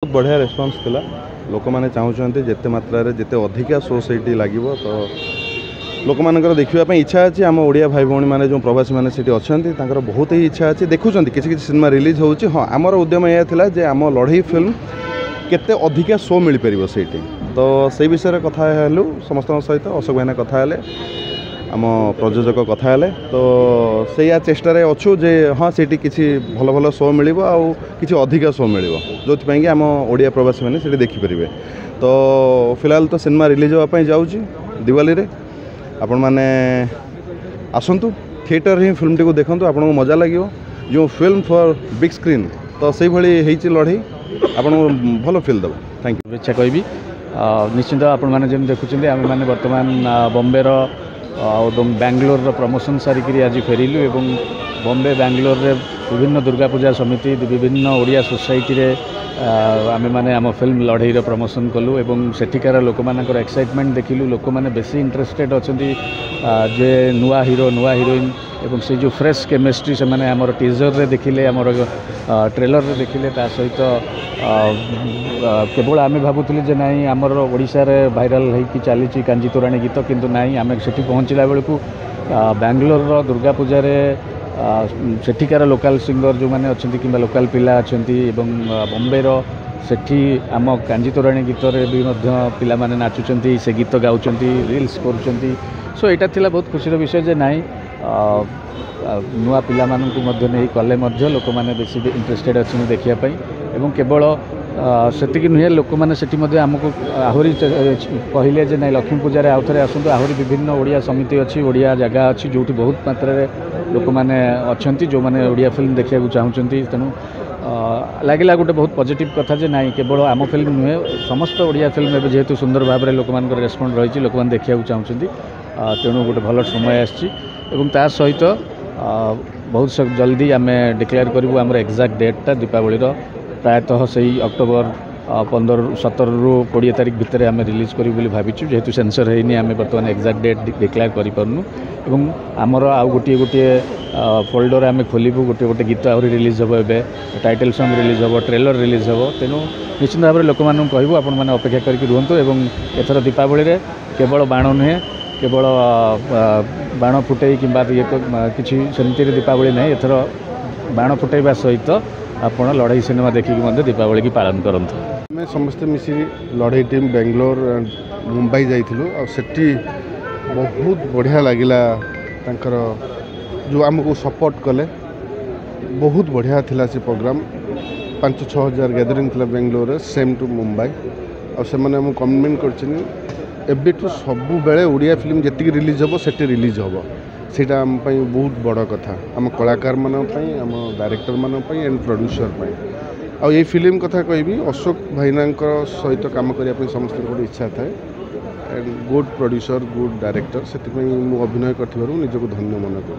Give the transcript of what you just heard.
बहुत बढ़िया रेस्पॉन्स थिला लोक मैंने चाहते जिते मात्रा जिते अधिका शो से लगे तो लोक मानकर देखा इच्छा अच्छी आम ओडिया भाई भौणी मैंने जो प्रवासी मैंने अच्छा बहुत ही इच्छा अच्छी देखुं किसी सिनेमा रिलीज हो हाँ आमर उद्यम यह था जे आम लड़ई फिल्म केते अधिका शो मिल पार से तो से विषय कथा हेलु समस्त सहित अशोक भाईना कथा हेले आम प्रयोजक कथा हेले तो से चेष्टार अच्छु जे हाँ से किसी भल भल शो मिल कि अधिका शो मिल जो आम ओडिया प्रवासी मैंने देखिपारे तो फिलहाल तो सिनेमा रिलीज होगापी जाऊँगी दिवाली रे आपण मैंने आसतु थिएटर ही फिल्म टी देखूँ आपको मजा लगे जो फिल्म फॉर बिग स्क्रीन तो से भाई लड़ई आपको भल फिल दब थैंक यू इच्छा कहबी निश्चिंत आपण मैंने जमी देखुं आम मैंने बर्तमान बॉम्बे और बेंगलोर प्रमोशन सारिकी आज फेरिलु एवं बॉम्बे बेंगलोर रे विभिन्न दुर्गा पूजा समिति विभिन्न ओडिया सोसाइटी रे आम मैंने आम फिल्म लड़ई प्रमोशन कलु एवं सेठिकार लोक मानकर एक्साइटमेंट देखिलु लोक मैंने बेसी इंटरेस्टेड अच्छा जे नुआ हीरो नुआ हिरोइन एवं से जो फ्रेश केमिस्ट्री से मैंने आमर टीजर रे देखिले आमर ट्रेलर रे देखिले ता सहित केवल आम भावुली जे नाई आमर ओडिशा रे भाइराल होगी चली कांजी तोराणी गीत किंतु नाई आम सेठी पहुँचला बेलू बेंगलोर दुर्गा पूजा रे सेठिकार लोकल सिंगर जो मैंने अच्छा कि लोकल पिला अच्छा बॉम्बे सेठी आम कांजी तोराणी गीत भी पिला माने नाचुंट से गीत गाँव रिल्स कर सो यहाँ थी बहुत खुशी विषय जे नाई नुआ पिला नहीं कले लोक मैंने बेसी इंटरेस्टेड अच्छे देखापी एवं केवल सेतिक नुहे लोक मैंने आमको आहरी कहले जे ना लक्ष्मी पूजा आउ थे आसतु आहरी विभिन्न ओडिया समिति अच्छी ओडिया जगह अच्छी जो बहुत मात्रा लोक मैंने अच्छा जो मैंने ओडिया फिल्म देखा चाहते तेणु लगे गोटे बहुत पॉजिटिव कथा जे ना केवल आम फिल्म नुहे समस्त ओडिया फिल्म एवं जेहेतु सुंदर भाव में लोक मान रेस्पॉन्ड रही लोक मैंने देखा चाहते तेणु गोटे भल समय आसता सहित बहुत जल्दी आम डिक्लेयर करूँ आम एक्जाक्ट डेटा दीपावली प्रायतः से अक्टोबर 15-17 ରୁ 20 तारीख भितर आम रिलीज करूँ भाविचु जेहेतु सेंसर होनी आम बर्तमान एक्जाक्ट डेट डिक्लेयर करूँ एवं आमर आउ गोटे गोटे फोल्डर आम खोलू गोटे गोटे गीत आहरी रिलीज हम ए टाइटल सॉन्ग रिलीज हम ट्रेलर रिलीज हम तेणु निश्चित भाव में लोक मानू कहूँ आपण मैंने अपेक्षा करके रुहतु एवं एथर दीपावली रे केवल बाण नुहे केवल बाण फुटे कि किसी सेमती दीपावली नहीं एथर बाण फुटेवा सहित आप लड़ई सिनेमा देखिकी दीपावली की पालन करूँ मैं समस्ते मिसी लड़ई टीम बेंगलोर मुंबई जाइलु आठी बहुत बढ़िया लगिला तांकर जो आमको सपोर्ट कले बहुत बढ़िया थिला से प्रोग्राम 5-6 हजार गैदरिंग थिला बेंगलोर सेम टू मुंबई और से मैंने कमिटमेंट कर सबु बेले ओडिया फिल्म जी रिलीज हम से रिलीज हम सेटा आम बहुत बड़ कथा आम कलाकार मानी आम डायरेक्टर मानी एंड प्रोड्यूसर आ ये फिल्म कथा कहि अशोक भाईना सहित काम करने समस्त गोटे इच्छा थाए and good producer good director से अभिनय कर निजक धन्य मन कर।